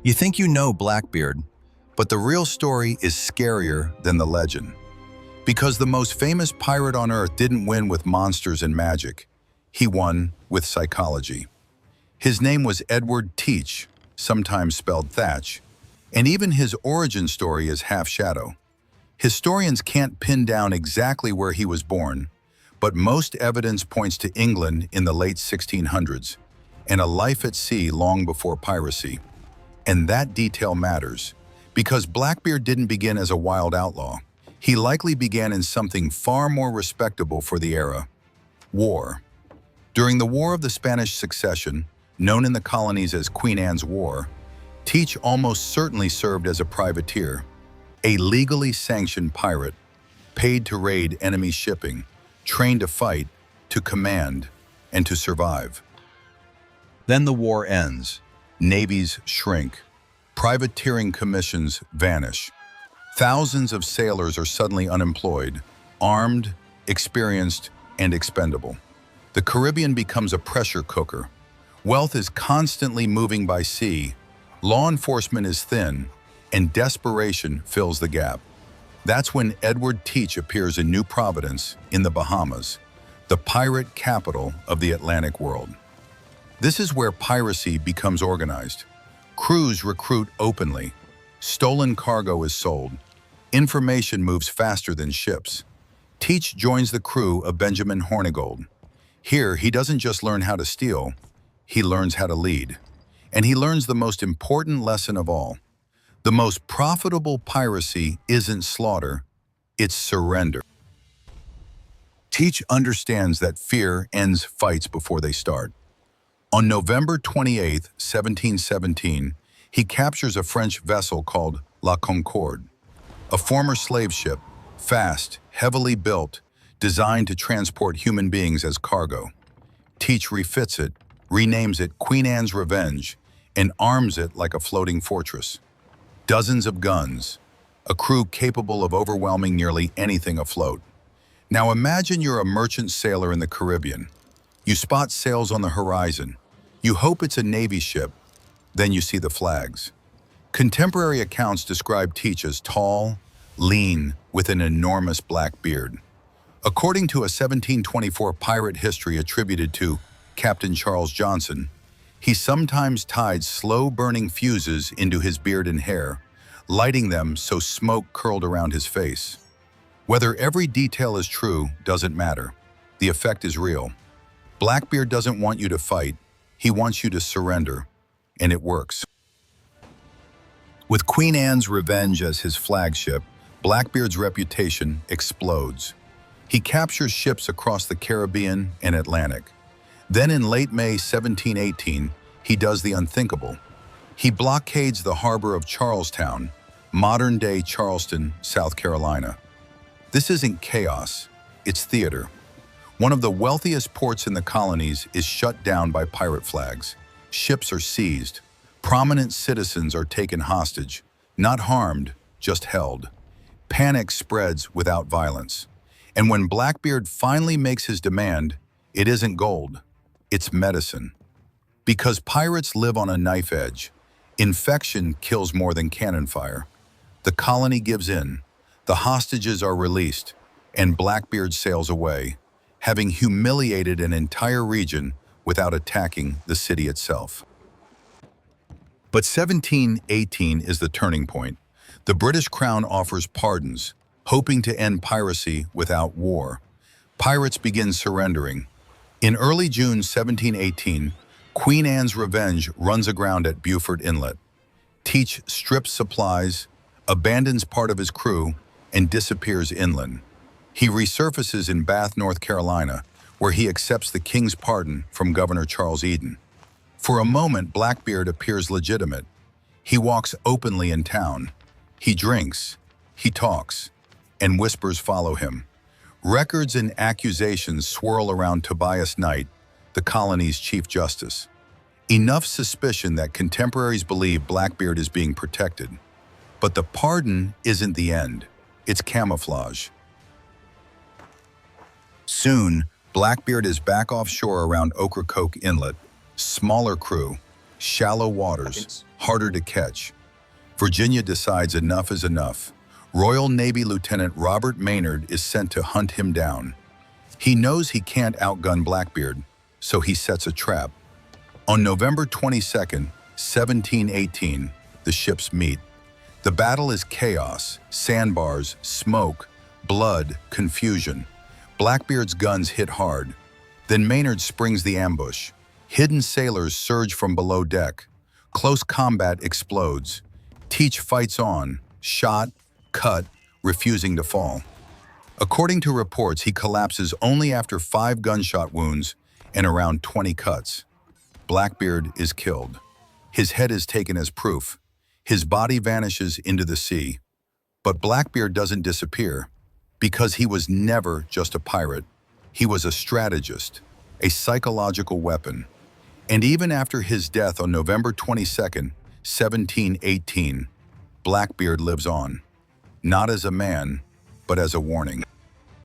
You think you know Blackbeard, but the real story is scarier than the legend. Because the most famous pirate on Earth didn't win with monsters and magic. He won with psychology. His name was Edward Teach, sometimes spelled Thatch, and even his origin story is half shadow. Historians can't pin down exactly where he was born, but most evidence points to England in the late 1600s and a life at sea long before piracy. And that detail matters, because Blackbeard didn't begin as a wild outlaw. He likely began in something far more respectable for the era: war. During the War of the Spanish Succession, known in the colonies as Queen Anne's War, Teach almost certainly served as a privateer, a legally sanctioned pirate, paid to raid enemy shipping, trained to fight, to command, and to survive. Then the war ends. Navies shrink. Privateering commissions vanish. Thousands of sailors are suddenly unemployed, armed, experienced, and expendable. The Caribbean becomes a pressure cooker. Wealth is constantly moving by sea, law enforcement is thin, and desperation fills the gap. That's when Edward Teach appears in New Providence in the Bahamas, the pirate capital of the Atlantic world. This is where piracy becomes organized. Crews recruit openly. Stolen cargo is sold. Information moves faster than ships. Teach joins the crew of Benjamin Hornigold. Here, he doesn't just learn how to steal, he learns how to lead. And he learns the most important lesson of all. The most profitable piracy isn't slaughter, it's surrender. Teach understands that fear ends fights before they start. On November 28, 1717, he captures a French vessel called La Concorde, a former slave ship, fast, heavily built, designed to transport human beings as cargo. Teach refits it, renames it Queen Anne's Revenge, and arms it like a floating fortress. Dozens of guns, a crew capable of overwhelming nearly anything afloat. Now imagine you're a merchant sailor in the Caribbean. You spot sails on the horizon. You hope it's a Navy ship, then you see the flags. Contemporary accounts describe Teach as tall, lean, with an enormous black beard. According to a 1724 pirate history attributed to Captain Charles Johnson, he sometimes tied slow-burning fuses into his beard and hair, lighting them so smoke curled around his face. Whether every detail is true doesn't matter. The effect is real. Blackbeard doesn't want you to fight. He wants you to surrender, and it works. With Queen Anne's Revenge as his flagship, Blackbeard's reputation explodes. He captures ships across the Caribbean and Atlantic. Then in late May 1718, he does the unthinkable. He blockades the harbor of Charlestown, modern-day Charleston, South Carolina. This isn't chaos, it's theater. One of the wealthiest ports in the colonies is shut down by pirate flags. Ships are seized. Prominent citizens are taken hostage. Not harmed, just held. Panic spreads without violence. And when Blackbeard finally makes his demand, it isn't gold, it's medicine. Because pirates live on a knife edge, infection kills more than cannon fire. The colony gives in, the hostages are released, and Blackbeard sails away, having humiliated an entire region without attacking the city itself. But 1718 is the turning point. The British Crown offers pardons, hoping to end piracy without war. Pirates begin surrendering. In early June 1718, Queen Anne's Revenge runs aground at Beaufort Inlet. Teach strips supplies, abandons part of his crew, and disappears inland. He resurfaces in Bath, North Carolina, where he accepts the king's pardon from Governor Charles Eden. For a moment, Blackbeard appears legitimate. He walks openly in town. He drinks, he talks, and whispers follow him. Records and accusations swirl around Tobias Knight, the colony's chief justice. Enough suspicion that contemporaries believe Blackbeard is being protected. But the pardon isn't the end. It's camouflage. Soon, Blackbeard is back offshore around Ocracoke Inlet, smaller crew, Shallow waters, harder to catch. Virginia decides enough is enough. Royal Navy Lieutenant Robert Maynard is sent to hunt him down. He knows he can't outgun Blackbeard, so he sets a trap. On November 22nd, 1718, the ships meet. The battle is chaos, sandbars, smoke, blood, confusion. Blackbeard's guns hit hard. Then Maynard springs the ambush. Hidden sailors surge from below deck. Close combat explodes. Teach fights on, shot, cut, refusing to fall. According to reports, he collapses only after 5 gunshot wounds and around 20 cuts. Blackbeard is killed. His head is taken as proof. His body vanishes into the sea. But Blackbeard doesn't disappear, because he was never just a pirate. He was a strategist, a psychological weapon. And even after his death on November 22nd, 1718, Blackbeard lives on, not as a man, but as a warning.